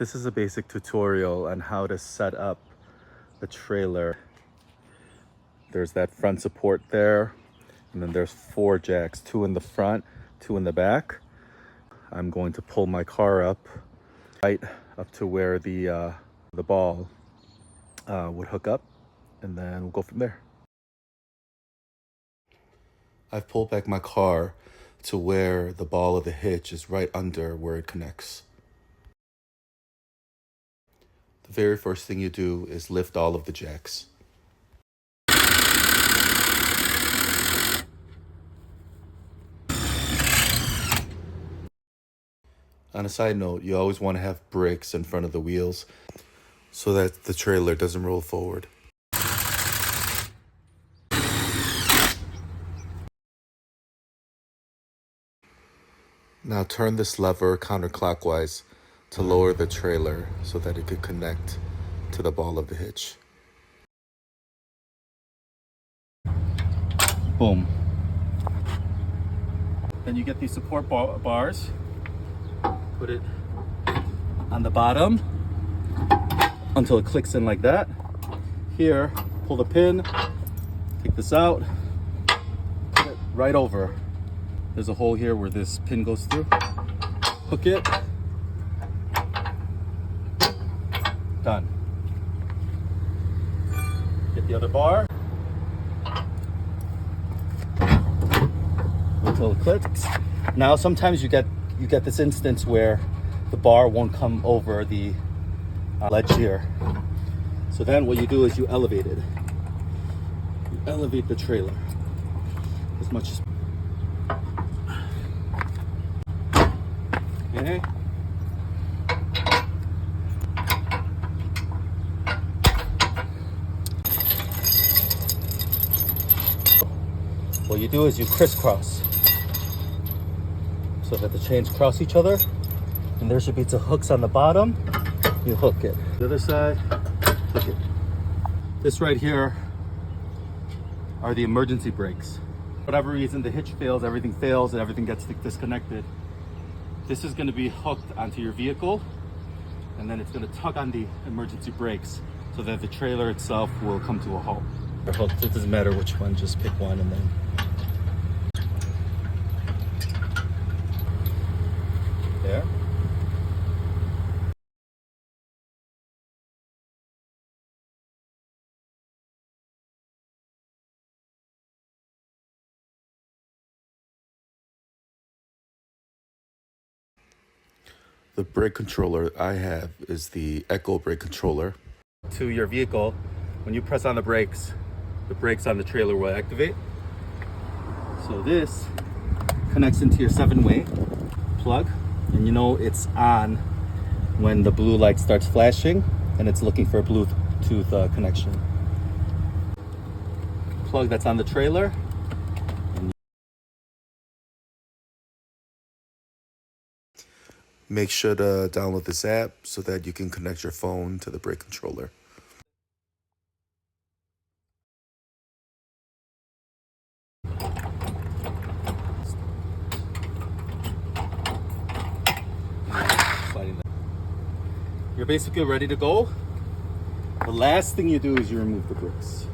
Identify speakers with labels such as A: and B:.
A: This is a basic tutorial on how to set up the trailer. There's that front support there, and then there's 4 jacks, 2 in the front, 2 in the back. I'm going to pull my car up right up to where the ball would hook up, and then we'll go from there. I've pulled back my car to where the ball of the hitch is right under where it connects. The very first thing you do is lift all of the jacks. On a side note, you always want to have brakes in front of the wheels so that the trailer doesn't roll forward. Now turn this lever counterclockwise to lower the trailer so that it could connect to the ball of the hitch. Boom. Then you get these support bars. Put it on the bottom until it clicks in like that. Here, pull the pin, take this out, put it right over. There's a hole here where this pin goes through. Hook it. Done. Get the other bar. Until it clicks. Now sometimes you get this instance where the bar won't come over the ledge here. So then what you do is you elevate it. You elevate the trailer as much as. Okay. What you do is you crisscross so that the chains cross each other, and there should be 2 hooks on the bottom. You hook it. The other side, hook it. This right here are the emergency brakes. For whatever reason, the hitch fails, everything fails, and everything gets disconnected. This is going to be hooked onto your vehicle, and then it's going to tug on the emergency brakes so that the trailer itself will come to a halt. They're hooked. It doesn't matter which one, just pick one and then. There. The brake controller I have is the Echo brake controller. To your vehicle, when you press on the brakes on the trailer will activate. So this connects into your 7-way plug, and you know it's on when the blue light starts flashing and it's looking for a Bluetooth connection. Plug that's on the trailer. Make sure to download this app so that you can connect your phone to the brake controller. You're basically ready to go. The last thing you do is you remove the brakes.